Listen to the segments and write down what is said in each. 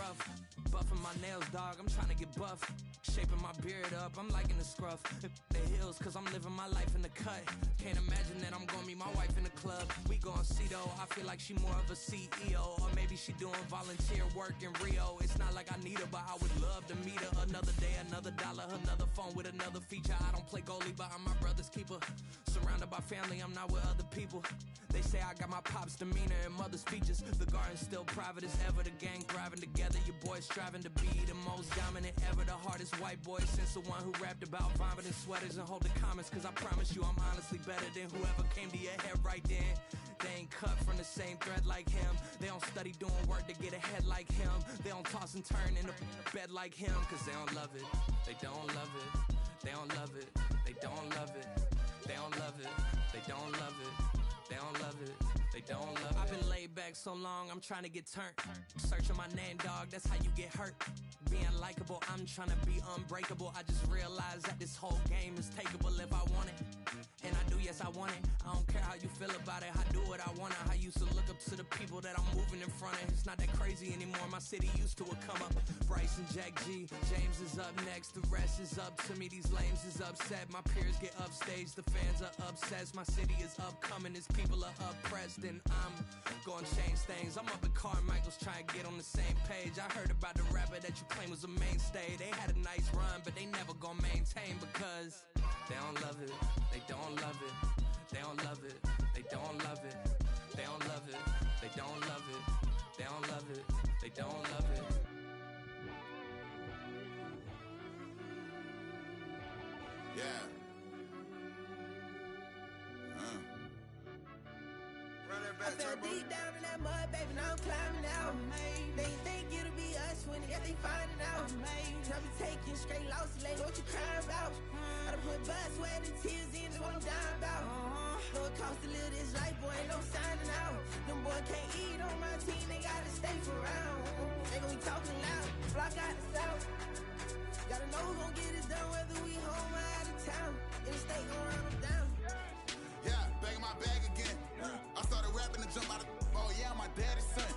rough. Buffing my nails, dog, I'm trying to get buff. Shaping my beard up, I'm liking the scruff. The hills, cause I'm living my life in the cut. Can't imagine that I'm gonna meet my wife in the club. We gon' see though, I feel like she more of a CEO. Or maybe she doing volunteer work in Rio. It's not like I need her, but I would love to meet her. Another day, another dollar, another phone with another feature. I don't play goalie, but I'm my brother's keeper. Surrounded by family, I'm not with other people. They say I got my pop's demeanor and mother's features. The garden's still private as ever, the gang thriving together. Your boys striving to be the most dominant ever. The hardest white boy since the one who rapped about vomiting sweaters and holding comments. Cause I promise you I'm honestly better than whoever came to your head right then. They ain't cut from the same thread like him. They don't study doing work to get ahead like him. They don't toss and turn in the bed like him. Cause they don't love it, they don't love it. They don't love it, they don't love it. They don't love it, they don't love it. They don't love it, they don't love it. I've been laid back so long, I'm trying to get turned. Searching my name, dog, that's how you get hurt. Being likable, I'm trying to be unbreakable. I just realized that this whole game is takeable if I want it. And I do, yes, I want it. I don't care how you feel about it, I do what I want. I used to look up to the people that I'm moving in front of. It's not that crazy anymore, my city used to a come up. Bryce and Jack G, James is up next. The rest is up to me, these lames is upset. My peers get upstaged, the fans are obsessed. My city is upcoming, its people are oppressed. And I'm gonna change things. I'm up at Carmichael's trying to get on the same page. I heard about the rapper that you claim was a mainstay. They had a nice run, but they never gonna maintain because they don't love it, they don't love it. They don't love it, they don't love it. They don't love it, they don't love it. They don't love it, they don't love it. Yeah. I fell deep down in that mud, baby, now I'm climbing out. They think it'll be us when they finding out. I be taking straight losses, like what you crying about? I done put blood, sweat, and tears in, that's what I'm dying about. Know it costs to live this life, boy, ain't no signing out. Them boy can't eat on my team, they gotta stay for round. They gon' be talking loud, block out the south. Gotta know who gon' get it done, whether we home or out of town. In the state, gon' run them down. Yeah, back in my bag again. I started rapping to jump out of, oh yeah, my daddy's son.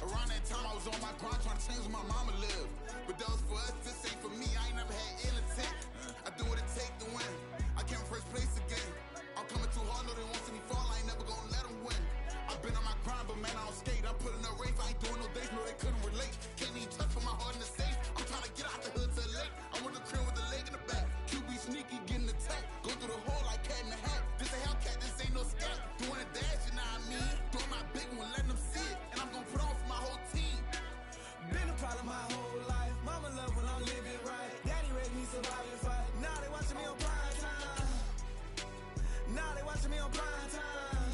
Around that time I was on my grind trying to change where my mama lived. But that was for us, this ain't for me, I ain't never had ill intent. I do what it take to win, I came first place again. I'm coming too hard, no they won't see me fall, I ain't never gonna let them win. I've been on my grind, but man I don't skate, I'm putting up race, I ain't doing no dates, no they couldn't relate. Can't even touch with my heart in the safe, I'm trying to get out the hood to the lake. I want the crib with the leg in the back, QB sneaky, getting attacked. Go through the hole like cat in the hat, this a Hellcat, this ain't no scat. Doing a dash, you know what I mean? Doing my big one, letting them see it, and I'm gonna put on for my whole team. Been a problem my whole life. Mama love when I'm living right. Daddy raised me survive and fight. Now they watching me on prime time. Now they watching me on prime time.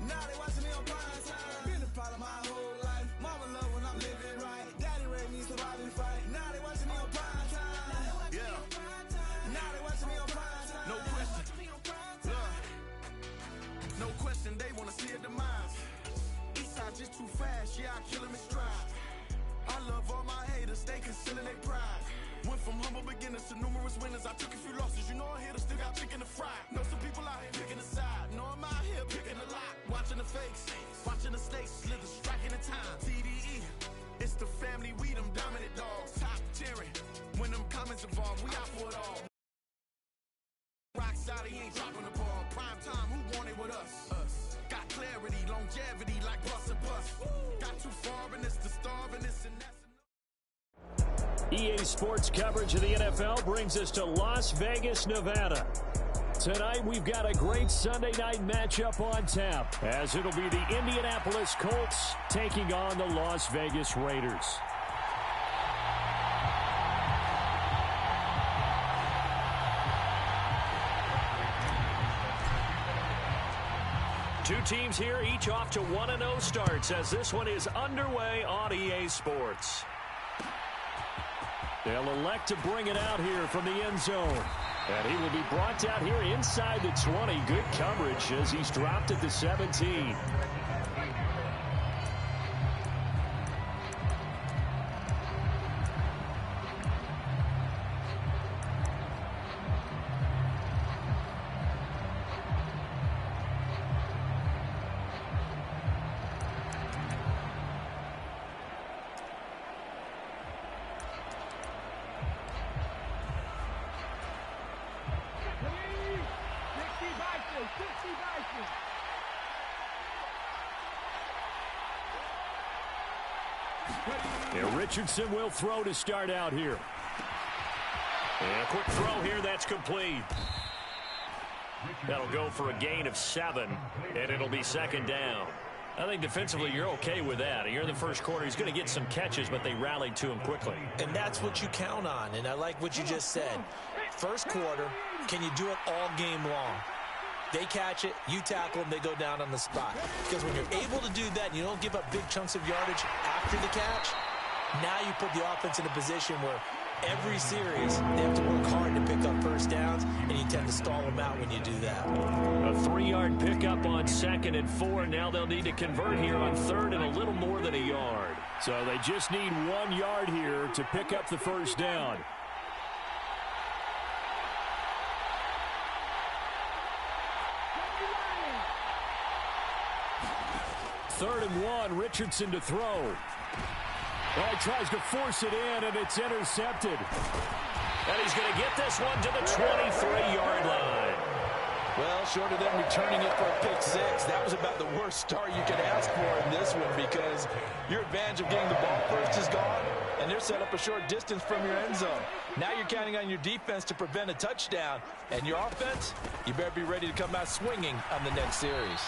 Now they watching me on prime time. Been a problem my whole life. Mama love when I'm living right. Daddy raised me survive and fight. Now they watching me on prime time. Yeah. Now they watching me on prime time. No question. No question, they wanna see a demise. Eastside just too fast, yeah, I kill him in stride. I love all my haters, they concealing their pride. Went from humble beginners to numerous winners. I took a few losses, you know I'm here to still got chicken to fry. Know some people out here picking a side, know I'm out here picking a lot. Watching the fakes, watching the stakes, slither, striking the time. TDE, it's the family, we them dominant dogs. Top tiering, when them comments involved, we out for it all. Rock side, he ain't dropping the ball. Prime time, who want it with us? Us. Got clarity, longevity, like bus and bus. Got too far in this to starve in this and that's. EA Sports coverage of the NFL brings us to Las Vegas, Nevada. Tonight, we've got a great Sunday night matchup on tap, as it'll be the Indianapolis Colts taking on the Las Vegas Raiders. Two teams here, each off to 1-0 starts, as this one is underway on EA Sports. They'll elect to bring it out here from the end zone. And he will be brought down here inside the 20. Good coverage as he's dropped at the 17. And Richardson will throw to start out here. And a quick throw here, that's complete. That'll go for a gain of 7, and it'll be second down. I think defensively you're okay with that. You're in the first quarter. He's going to get some catches, but they rallied to him quickly. And that's what you count on, and I like what you just said. First quarter, can you do it all game long? They catch it, you tackle them, they go down on the spot. Because when you're able to do that and you don't give up big chunks of yardage after the catch, now you put the offense in a position where every series they have to work hard to pick up first downs, and you tend to stall them out when you do that. A 3-yard pickup on 2nd and 4. Now they'll need to convert here on 3rd and a little more than a yard. So they just need 1 yard here to pick up the first down. Third and 1, Richardson to throw. Well, he tries to force it in, and it's intercepted. And he's going to get this one to the 23-yard line. Well, short of them returning it for a pick 6, that was about the worst start you could ask for in this one, because your advantage of getting the ball first is gone, and they're set up a short distance from your end zone. Now you're counting on your defense to prevent a touchdown, and your offense, you better be ready to come out swinging on the next series.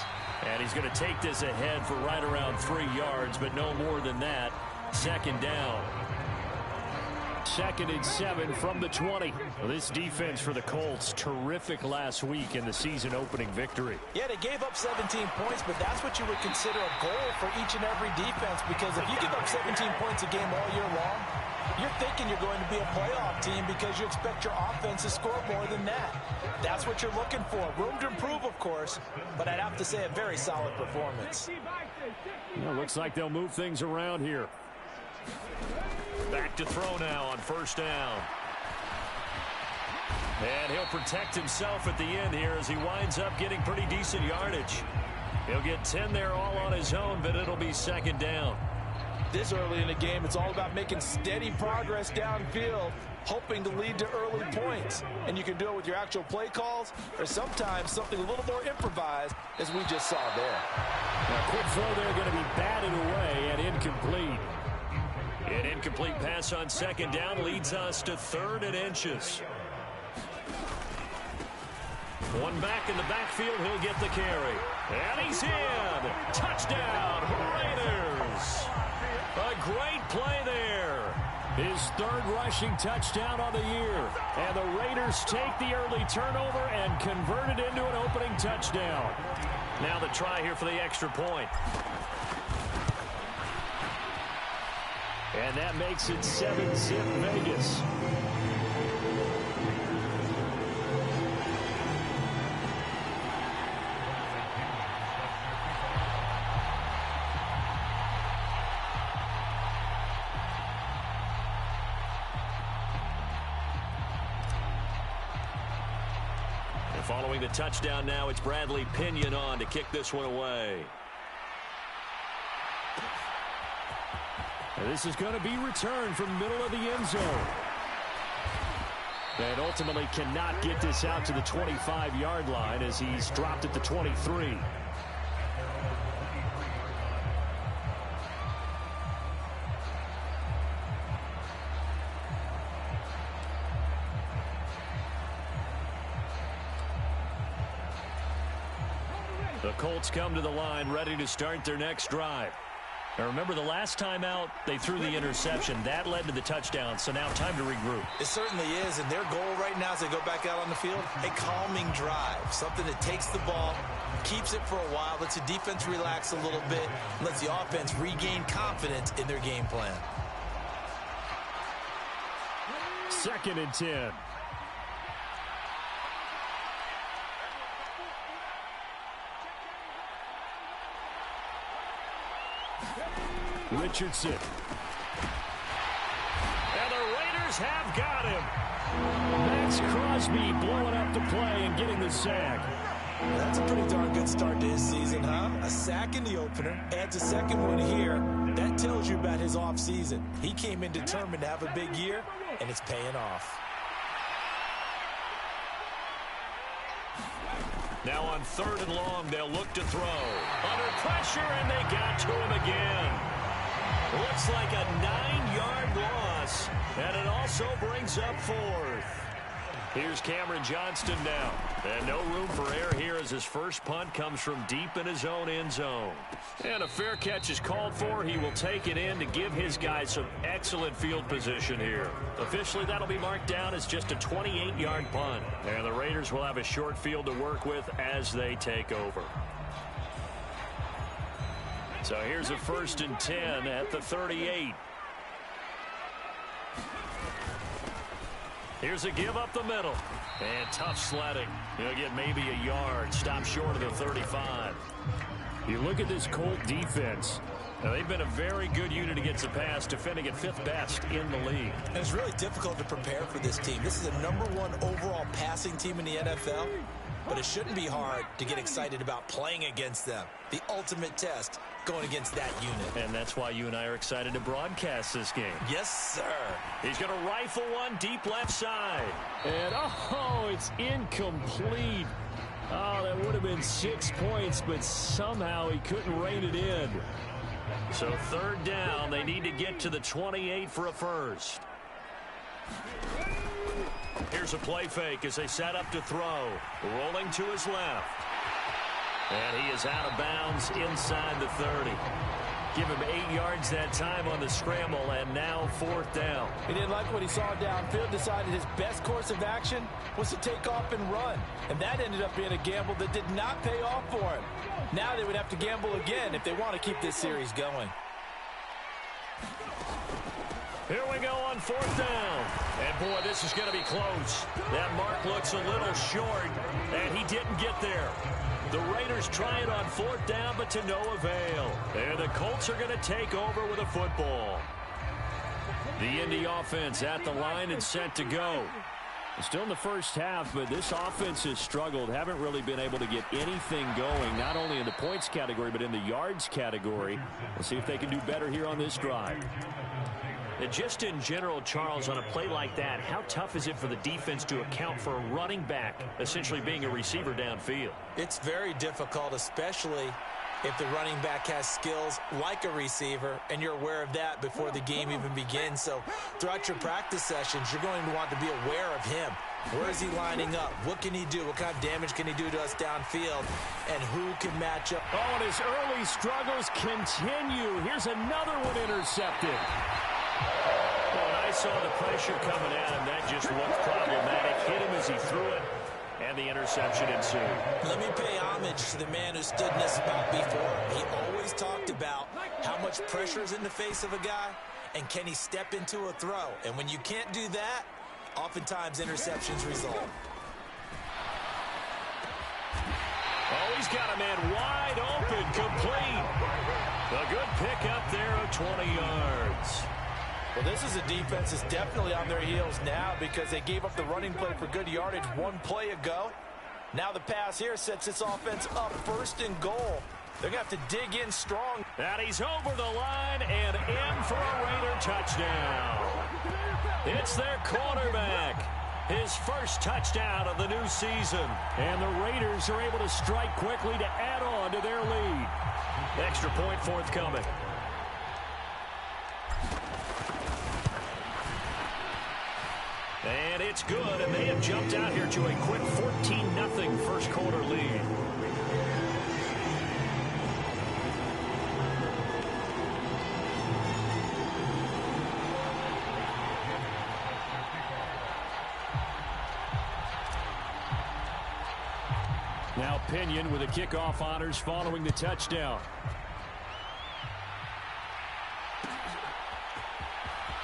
And he's going to take this ahead for right around 3 yards, but no more than that. Second down. 2nd and 7 from the 20. Well, this defense for the Colts, terrific last week in the season opening victory. Yeah, they gave up 17 points, but that's what you would consider a goal for each and every defense, because if you give up 17 points a game all year long, you're thinking you're going to be a playoff team because you expect your offense to score more than that. That's what you're looking for. Room to improve, of course, but I'd have to say a very solid performance. Well, looks like they'll move things around here. Back to throw now on first down. And he'll protect himself at the end here as he winds up getting pretty decent yardage. He'll get 10 there all on his own, but it'll be second down. This early in the game, it's all about making steady progress downfield, hoping to lead to early points. And you can do it with your actual play calls, or sometimes something a little more improvised, as we just saw there. Now, quick throw there going to be batted away and incomplete. An incomplete pass on second down leads us to 3rd and inches. One back in the backfield, he'll get the carry. And he's in! Touchdown, Raiders! A great play there. His 3rd rushing touchdown on the year. And the Raiders take the early turnover and convert it into an opening touchdown. Now the try here for the extra point. And that makes it 7-zip Vegas. And following the touchdown now, it's Bradley Pinion on to kick this one away. And this is going to be returned from the middle of the end zone. And ultimately cannot get this out to the 25-yard line as he's dropped at the 23. The Colts come to the line ready to start their next drive. Now remember, the last time out, they threw the interception. That led to the touchdown, so now time to regroup. It certainly is, and their goal right now as they go back out on the field, a calming drive, something that takes the ball, keeps it for a while, lets the defense relax a little bit, and lets the offense regain confidence in their game plan. 2nd and 10. Richardson. And the Raiders have got him. Max Crosby blowing up the play and getting the sack. Well, that's a pretty darn good start to his season, huh? A sack in the opener, adds a second one here. That tells you about his offseason. He came in determined to have a big year, and it's paying off. Now on 3rd and long, they'll look to throw. Under pressure, and they got to him again. Looks like a 9-yard loss, and it also brings up 4th. Here's Cameron Johnston now. And no room for error here as his first punt comes from deep in his own end zone. And a fair catch is called for. He will take it in to give his guys some excellent field position here. Officially, that'll be marked down as just a 28-yard punt. And the Raiders will have a short field to work with as they take over. So here's a 1st and 10 at the 38. Here's a give up the middle. And tough sledding. He'll get maybe a yard. Stop short of the 35. You look at this Colt defense. Now, they've been a very good unit against the pass, defending at 5th best in the league. And it's really difficult to prepare for this team. This is a #1 overall passing team in the NFL. But it shouldn't be hard to get excited about playing against them. The ultimate test going against that unit. And that's why you and I are excited to broadcast this game. Yes, sir. He's going to rifle one deep left side. And, oh, it's incomplete. Oh, that would have been 6 points, but somehow he couldn't rein it in. So 3rd down, they need to get to the 28 for a first. Here's a play fake as they set up to throw. Rolling to his left. And he is out of bounds inside the 30. Give him 8 yards that time on the scramble, and now 4th down. He didn't like what he saw downfield, decided his best course of action was to take off and run. And that ended up being a gamble that did not pay off for him. Now they would have to gamble again if they want to keep this series going. Here we go on 4th down. And, boy, this is going to be close. That mark looks a little short, and he didn't get there. The Raiders try it on 4th down, but to no avail. And the Colts are going to take over with a football. The Indy offense at the line and set to go. Still in the first half, but this offense has struggled. Haven't really been able to get anything going, not only in the points category, but in the yards category. We'll see if they can do better here on this drive. And just in general, Charles, on a play like that, how tough is it for the defense to account for a running back essentially being a receiver downfield? It's very difficult, especially if the running back has skills like a receiver, and you're aware of that before the game even begins. So throughout your practice sessions, you're going to want to be aware of him. Where is he lining up? What can he do? What kind of damage can he do to us downfield? And who can match up? Oh, and his early struggles continue. Here's another one intercepted. Well, I saw the pressure coming at him. That just looked problematic. Hit him as he threw it, and the interception ensued. Let me pay homage to the man who stood in this spot before. He always talked about how much pressure is in the face of a guy, and can he step into a throw. And when you can't do that, oftentimes interceptions result. Oh, he's got a man wide open, complete. A good pick up there of 20 yards. Well, this is a defense that's definitely on their heels now because they gave up the running play for good yardage one play ago. Now the pass here sets this offense up 1st and goal. They're going to have to dig in strong. And he's over the line and in for a Raider touchdown. It's their quarterback. His first touchdown of the new season. And the Raiders are able to strike quickly to add on to their lead. Extra point forthcoming. And it's good, and they have jumped out here to a quick 14-0 first quarter lead. Now Pinion with the kickoff honors following the touchdown.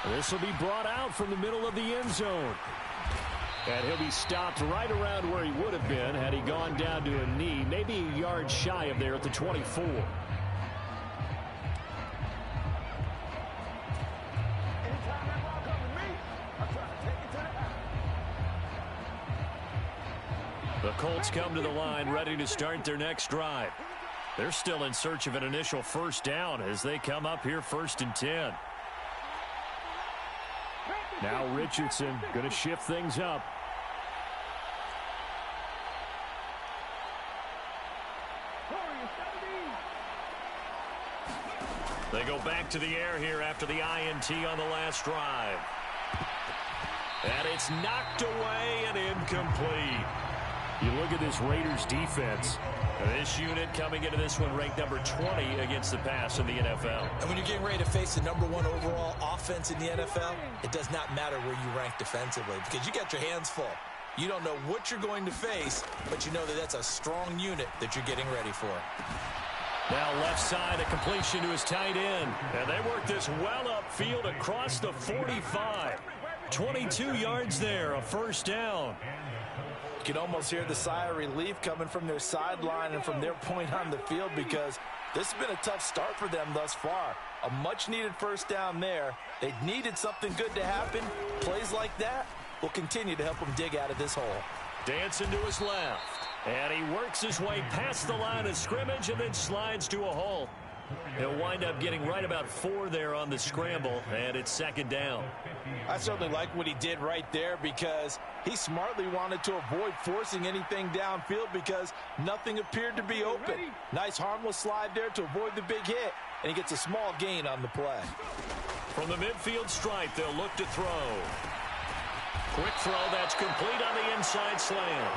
This will be brought out from the middle of the end zone. And he'll be stopped right around where he would have been had he gone down to a knee, maybe a yard shy of there at the 24. The Colts come to the line ready to start their next drive. They're still in search of an initial first down as they come up here 1st and 10. Now Richardson going to shift things up. They go back to the air here after the INT on the last drive. And it's knocked away and incomplete. You look at this Raiders defense. This unit coming into this one ranked number 20 against the pass in the NFL. And when you're getting ready to face the number 1 overall offense in the NFL, it does not matter where you rank defensively because you got your hands full. You don't know what you're going to face, but you know that that's a strong unit that you're getting ready for. Now left side, a completion to his tight end. And they work this well upfield across the 45. 22 yards there, a first down. You can almost hear the sigh of relief coming from their sideline and from their point on the field because this has been a tough start for them thus far. A much-needed first down there. They needed something good to happen. Plays like that will continue to help them dig out of this hole. Dancing to his left. And he works his way past the line of scrimmage and then slides to a hole. He'll wind up getting right about 4 there on the scramble, and it's second down. I certainly like what he did right there because he smartly wanted to avoid forcing anything downfield because nothing appeared to be open. Nice harmless slide there to avoid the big hit, and he gets a small gain on the play. From the midfield stripe, they'll look to throw. Quick throw, that's complete on the inside slant.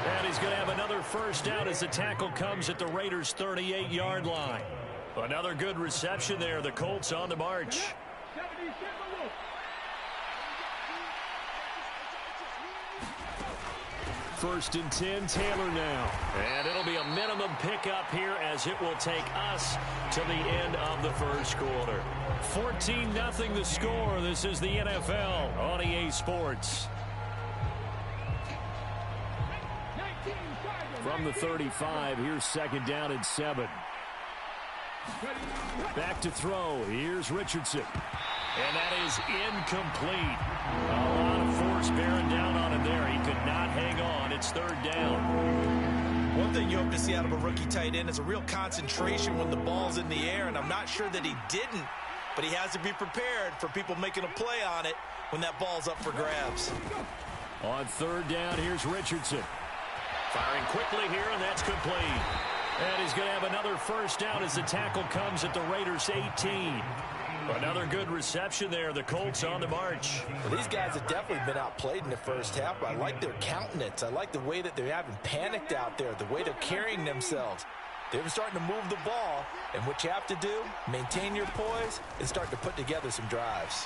And he's going to have another first down as the tackle comes at the Raiders' 38-yard line. Another good reception there. The Colts on the march. First and 10, Taylor now. And it'll be a minimum pickup here as it will take us to the end of the first quarter. 14-0 the score. This is the NFL on EA Sports. From the 35, here's second down and 7. Back to throw. Here's Richardson. And that is incomplete. A lot of force bearing down on him there. He could not hang on. It's third down. One thing you hope to see out of a rookie tight end is a real concentration when the ball's in the air, and I'm not sure that he didn't, but he has to be prepared for people making a play on it when that ball's up for grabs. On third down, here's Richardson. Firing quickly here, and that's complete. And he's going to have another first down as the tackle comes at the Raiders' 18. Another good reception there. The Colts on the march. Well, these guys have definitely been outplayed in the first half. I like their countenance. I like the way that they haven't panicked out there, the way they're carrying themselves. They're starting to move the ball, and what you have to do, maintain your poise and start to put together some drives.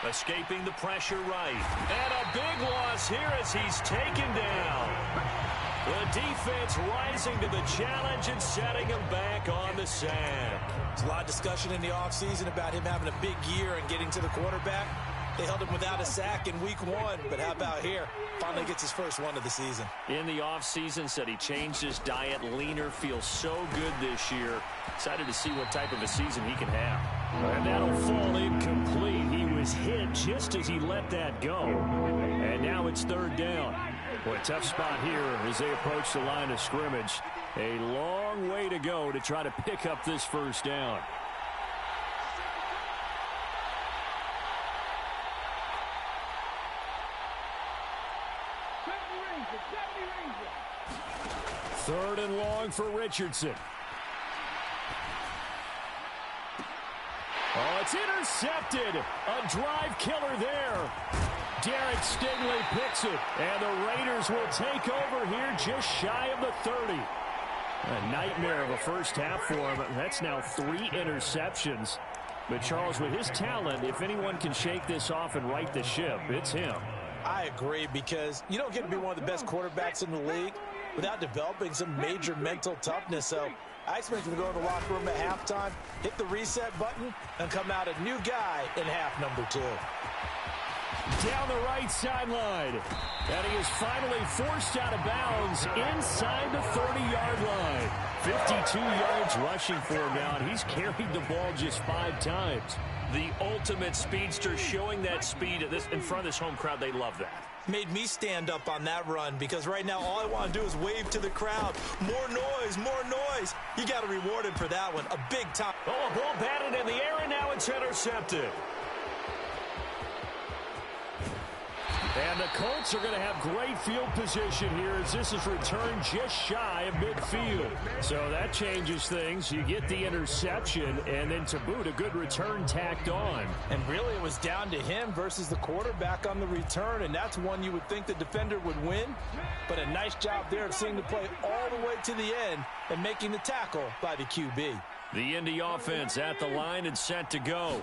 Escaping the pressure right. And a big loss here as he's taken down. The defense rising to the challenge and setting him back on the sack. There's a lot of discussion in the offseason about him having a big year and getting to the quarterback. They held him without a sack in week 1, but how about here? Finally gets his first one of the season. In the offseason, said he changed his diet, leaner, feels so good this year. Excited to see what type of a season he can have. And that'll fall incomplete. He was hit just as he let that go. And now it's third down. Boy, tough spot here as they approach the line of scrimmage. A long way to go to try to pick up this first down. Third and long for Richardson. Oh, it's intercepted. A drive killer there. Derek Stingley picks it, and the Raiders will take over here just shy of the 30. A nightmare of a first half for him. That's now 3 interceptions. But, Charles, with his talent, if anyone can shake this off and right the ship, it's him. I agree, because you don't get to be one of the best quarterbacks in the league without developing some major mental toughness. So I expect him to go in the locker room at halftime, hit the reset button, and come out a new guy in half number 2. Down the right sideline. And he is finally forced out of bounds inside the 30-yard line. 52 yards rushing for him now, and he's carried the ball just 5 times. The ultimate speedster, showing that speed in front of this home crowd. They love that. Made me stand up on that run because right now all I want to do is wave to the crowd. More noise, more noise. You got to reward him for that one. A big time. Oh, a ball batted in the air, and now it's intercepted. And the Colts are going to have great field position here as this is returned just shy of midfield. So that changes things. You get the interception, and then to boot, a good return tacked on. And really it was down to him versus the quarterback on the return, and that's one you would think the defender would win. But a nice job there of seeing the play all the way to the end and making the tackle by the QB. The Indy offense at the line and set to go.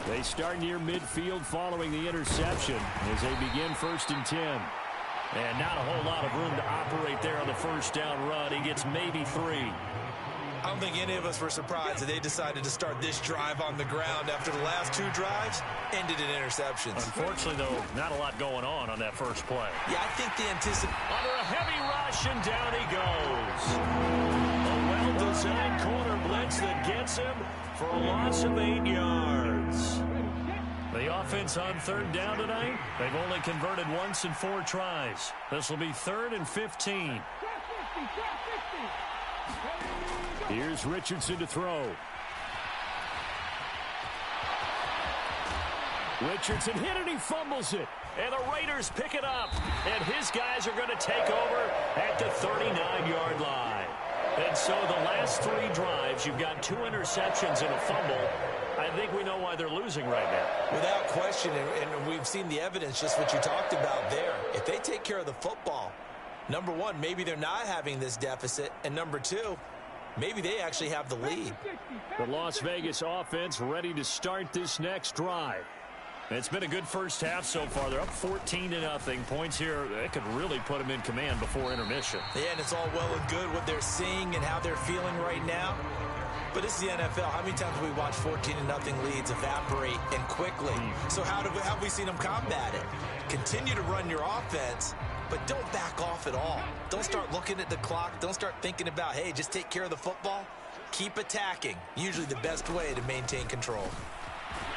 They start near midfield following the interception as they begin 1st and 10. And not a whole lot of room to operate there on the first down run. He gets maybe 3. I don't think any of us were surprised that they decided to start this drive on the ground after the last 2 drives ended in interceptions. Unfortunately, though, not a lot going on that first play. Yeah, I think they anticipate. Under a heavy rush, and down he goes. A well-designed corner blitz that gets him for a loss of 8 yards. The offense on 3rd down tonight, they've only converted once in 4 tries. This will be 3rd and 15. Here's Richardson to throw. Richardson hit it, he fumbles it. And the Raiders pick it up. And his guys are going to take over at the 39-yard line. And so the last 3 drives, you've got 2 interceptions and a fumble. I think we know why they're losing right now. Without question, and we've seen the evidence, just what you talked about there. If they take care of the football, number 1, maybe they're not having this deficit. And number 2, maybe they actually have the lead. The Las Vegas offense ready to start this next drive. It's been a good first half so far. They're up 14-0. Points here, that could really put them in command before intermission. Yeah, and it's all well and good what they're seeing and how they're feeling right now. But this is the NFL. How many times have we watched 14-0 leads evaporate and quickly? So how have we seen them combat it? Continue to run your offense, but don't back off at all. Don't start looking at the clock. Don't start thinking about, hey, just take care of the football. Keep attacking. Usually the best way to maintain control.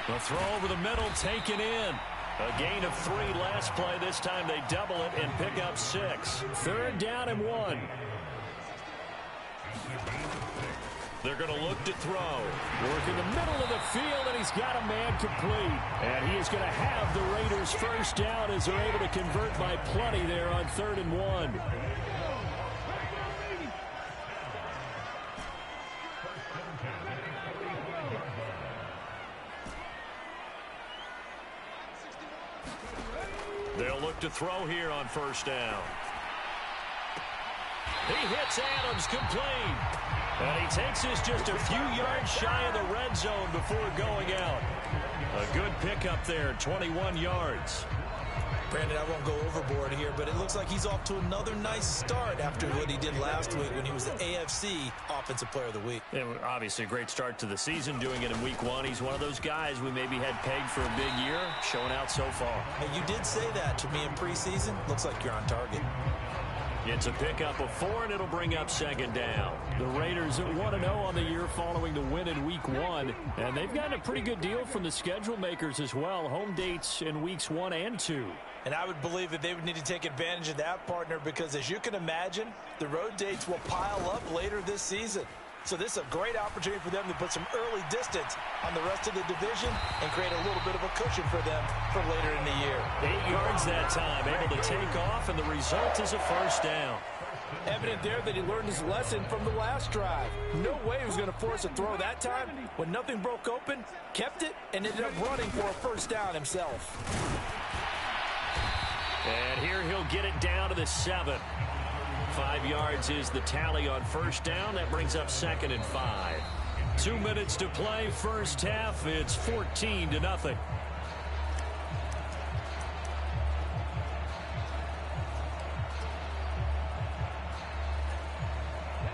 The throw over the middle taken in. A gain of 3 last play. This time they double it and pick up 6. 3rd down and 1. They're going to look to throw. Work in the middle of the field, and he's got a man complete. And he is going to have the Raiders first down as they're able to convert by plenty there on 3rd and 1. They'll look to throw here on 1st down. He hits Adams complete. And he takes us just a few yards shy of the red zone before going out. A good pickup there, 21 yards. Brandon, I won't go overboard here, but it looks like he's off to another nice start after what he did last week when he was the AFC Offensive Player of the Week. Yeah, obviously a great start to the season, doing it in week 1. He's one of those guys we maybe had pegged for a big year, showing out so far. Hey, you did say that to me in preseason. Looks like you're on target. It's a pickup of 4, and it'll bring up 2nd down. The Raiders 1-0 on the year following the win in week 1. And they've gotten a pretty good deal from the schedule makers as well. Home dates in weeks 1 and 2. And I would believe that they would need to take advantage of that, partner, because as you can imagine, the road dates will pile up later this season. So this is a great opportunity for them to put some early distance on the rest of the division and create a little bit of a cushion for them for later in the year. 8 yards that time, able to take off, and the result is a first down. Evident there that he learned his lesson from the last drive. No way he was going to force a throw that time. When nothing broke open, kept it, and ended up running for a first down himself. And here he'll get it down to the 7. 5 yards is the tally on first down. That brings up 2nd and 5. 2 minutes to play, first half. It's 14-0.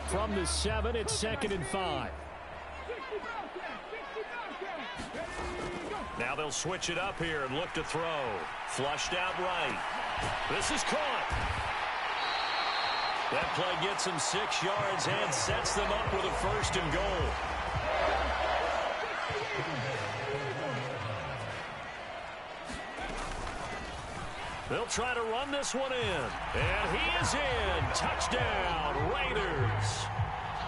From the 7, it's 2nd and 5. Now they'll switch it up here and look to throw. Flushed out right. This is caught. That play gets them 6 yards and sets them up with a 1st and goal. They'll try to run this one in. And he is in. Touchdown, Raiders.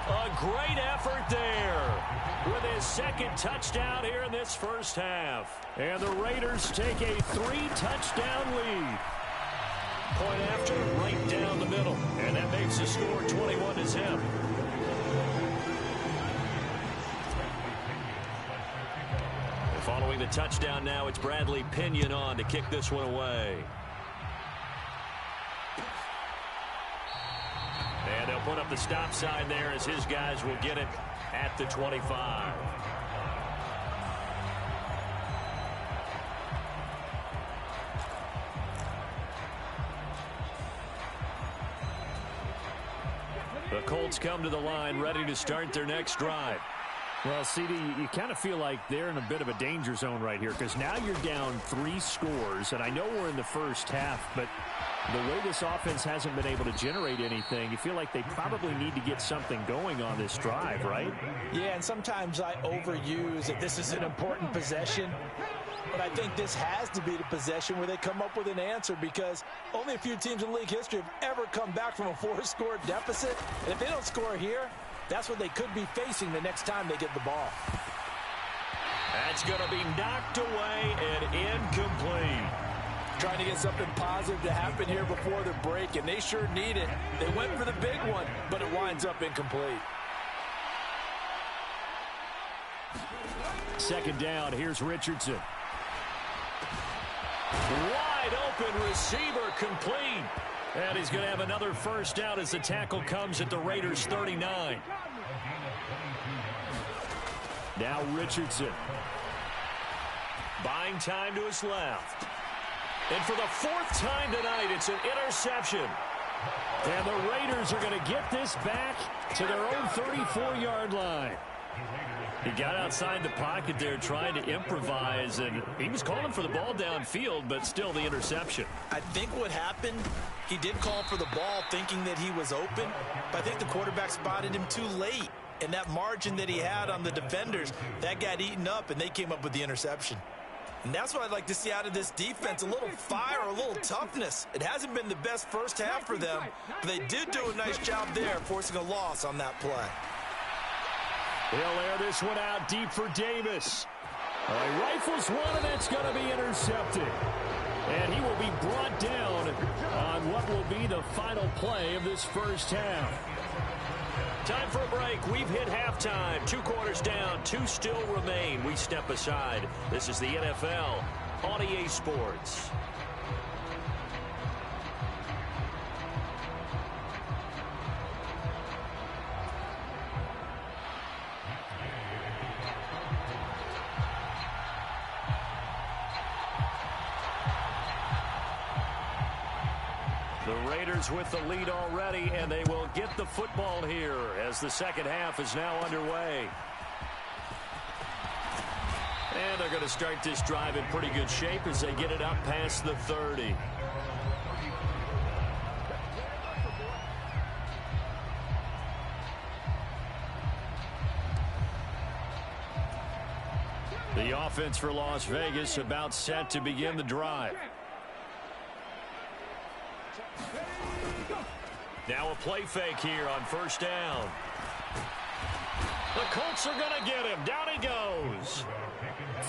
A great effort there with his second touchdown here in this first half. And the Raiders take a 3-touchdown lead. Point after, right down the middle. And that makes the score 21-0. Following the touchdown now, it's Bradley Pinion on to kick this one away. And they'll put up the stop sign there as his guys will get it at the 25. The Colts come to the line ready to start their next drive. Well, CD, you kind of feel like they're in a bit of a danger zone right here because now you're down 3 scores, and I know we're in the first half, but the way this offense hasn't been able to generate anything, you feel like they probably need to get something going on this drive, right? Yeah, and sometimes I overuse that this is an important possession, but I think this has to be the possession where they come up with an answer because only a few teams in league history have ever come back from a 4-score deficit, and if they don't score here, that's what they could be facing the next time they get the ball. That's going to be knocked away and incomplete. Trying to get something positive to happen here before the break, and they sure need it. They went for the big one, but it winds up incomplete. Second down, here's Richardson. Wide open receiver complete. And he's going to have another first down as the tackle comes at the Raiders' 39. Now Richardson. Buying time to his left. And for the 4th time tonight, it's an interception. And the Raiders are going to get this back to their own 34-yard line. He got outside the pocket there trying to improvise, and he was calling for the ball downfield, but still the interception. I think what happened, he did call for the ball thinking that he was open, but I think the quarterback spotted him too late. And that margin that he had on the defenders, that got eaten up, and they came up with the interception. And that's what I'd like to see out of this defense, a little fire, a little toughness. It hasn't been the best first half for them, but they did do a nice job there, forcing a loss on that play. He'll air this one out deep for Davis. He rifles one, and that's going to be intercepted. And he will be brought down on what will be the final play of this first half. Time for a break. We've hit halftime. 2 quarters down. 2 still remain. We step aside. This is the NFL on EA Sports. The Raiders with the lead already, and they will get the football here as the second half is now underway. And they're going to start this drive in pretty good shape as they get it up past the 30. The offense for Las Vegas about set to begin the drive. Now a play fake here on first down. The Colts are going to get him. Down he goes.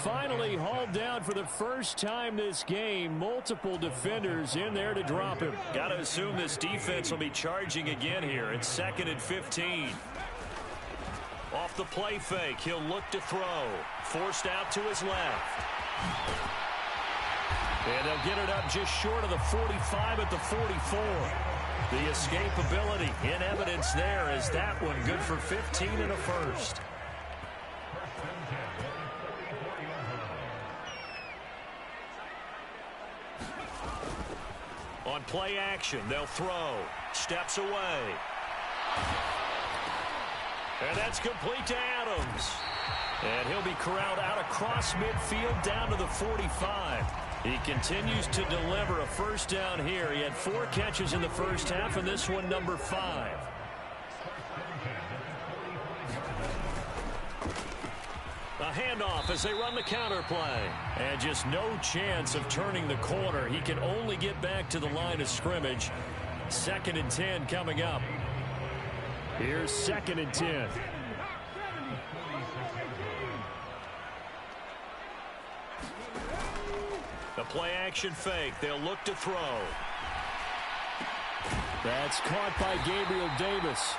Finally hauled down for the first time this game. Multiple defenders in there to drop him. Got to assume this defense will be charging again here. It's 2nd and 15. Off the play fake, he'll look to throw. Forced out to his left. And they'll get it up just short of the 45 at the 44. The escapability in evidence there as that one good for 15 and a first. On play action, they'll throw. Steps away. And that's complete to Adams. And he'll be corralled out across midfield down to the 45. He continues to deliver a first down here. He had 4 catches in the first half, and this one number 5. A handoff as they run the counter play. And just no chance of turning the corner. He can only get back to the line of scrimmage. 2nd and 10 coming up. Here's 2nd and 10. The play action fake. They'll look to throw. That's caught by Gabriel Davis.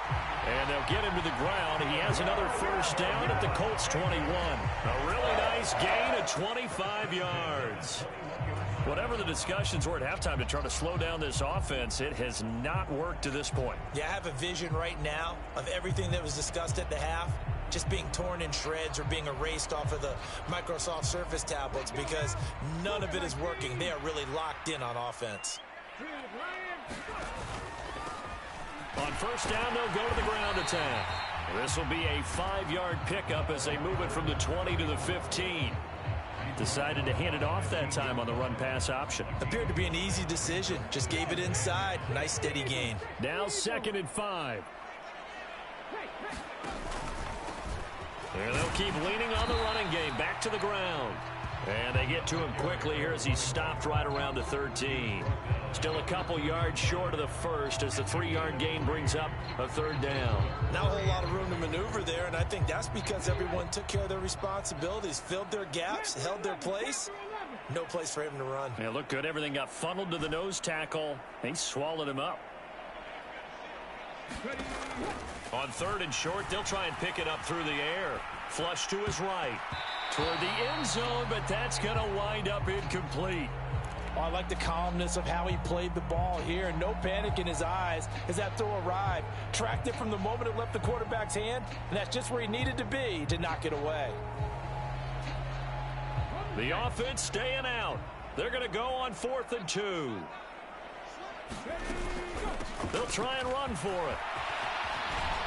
And they'll get him to the ground. He has another first down at the Colts 21. A really nice gain of 25 yards. Whatever the discussions were at halftime to try to slow down this offense, it has not worked to this point. Yeah, I have a vision right now of everything that was discussed at the half just being torn in shreds or being erased off of the Microsoft Surface tablets because none of it is working. They are really locked in on offense. On first down, they'll go to the ground attack. This will be a 5-yard pickup as they move it from the 20 to the 15. Decided to hand it off that time on the run-pass option. Appeared to be an easy decision. Just gave it inside. Nice steady gain. Now 2nd and 5. And they'll keep leaning on the running game. Back to the ground. And they get to him quickly here as he's stopped right around the 13. Still a couple yards short of the first as the 3-yard gain brings up a 3rd down. Not a whole lot of room to maneuver there, and I think that's because everyone took care of their responsibilities, filled their gaps, held their place. No place for him to run. Yeah, looked good. Everything got funneled to the nose tackle. They swallowed him up. On 3rd and short, they'll try and pick it up through the air. Flush to his right. Toward the end zone, but that's going to wind up incomplete. Oh, I like the calmness of how he played the ball here. No panic in his eyes as that throw arrived. Tracked it from the moment it left the quarterback's hand, and that's just where he needed to be to knock it away. The offense staying out. They're going to go on 4th and 2. They'll try and run for it.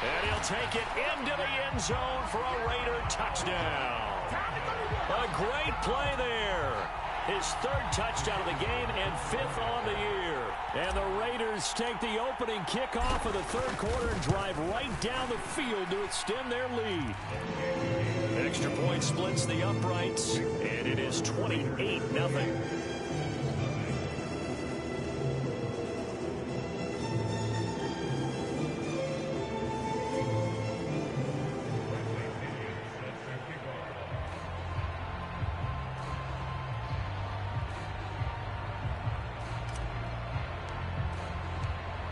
And he'll take it into the end zone for a Raider touchdown. A great play there. His 3rd touchdown of the game and 5th on the year. And the Raiders take the opening kickoff of the 3rd quarter and drive right down the field to extend their lead. Extra point splits the uprights, and it is 28-0.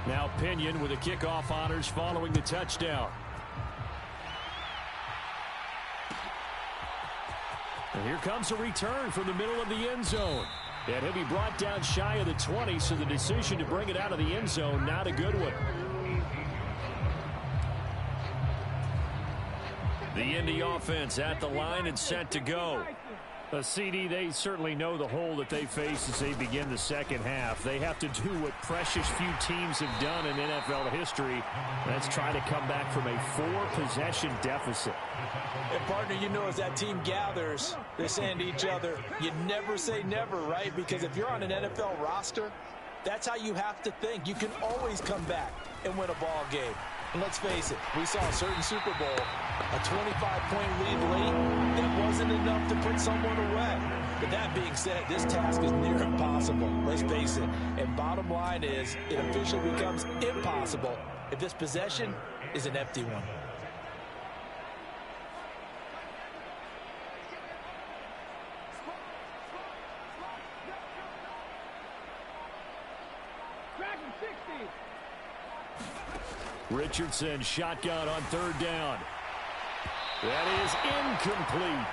Now Pinion with the kickoff honors following the touchdown. And here comes a return from the middle of the end zone. And he'll be brought down shy of the 20, so the decision to bring it out of the end zone, not a good one. The Indy offense at the line and set to go. CD, they certainly know the hole that they face as they begin the 2nd half. They have to do what precious few teams have done in NFL history. That's try to come back from a 4-possession deficit. And partner, you know, as that team gathers, they're saying to each other, you never say never, right? Because if you're on an NFL roster, that's how you have to think. You can always come back and win a ball game. And let's face it, we saw a certain Super Bowl, a 25-point lead late that wasn't enough to put someone away. But that being said, this task is near impossible. Let's face it. And bottom line is, it officially becomes impossible if this possession is an empty one. Richardson shotgun on 3rd down. That is incomplete.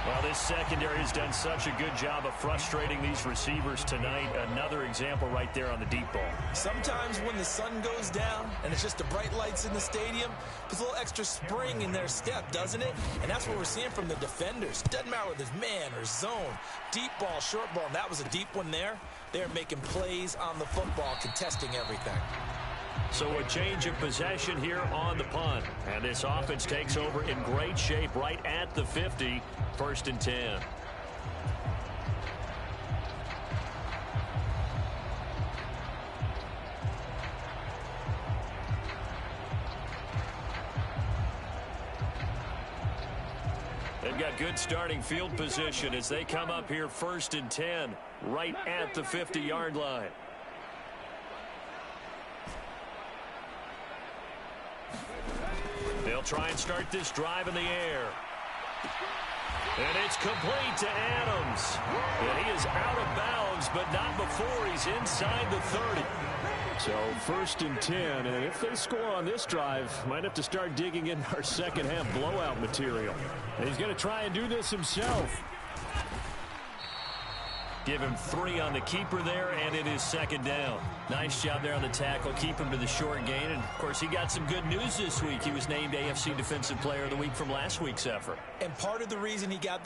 Well, this secondary has done such a good job of frustrating these receivers tonight. Another example right there on the deep ball. Sometimes when the sun goes down and it's just the bright lights in the stadium, puts a little extra spring in their step, doesn't it? And that's what we're seeing from the defenders. Doesn't matter whether it's man or zone, deep ball, short ball, and that was a deep one there. They're making plays on the football, contesting everything. So a change of possession here on the punt. And this offense takes over in great shape right at the 50. 1st and 10. They've got good starting field position as they come up here 1st and 10 right at the 50-yard line. They'll try and start this drive in the air. And it's complete to Adams. And he is out of bounds, but not before he's inside the 30. So 1st and 10, and if they score on this drive, might have to start digging in our second half blowout material. And he's going to try and do this himself. Give him 3 on the keeper there, and it is 2nd down. Nice job there on the tackle. Keep him to the short gain. And, of course, he got some good news this week. He was named AFC Defensive Player of the Week from last week's effort. And part of the reason he got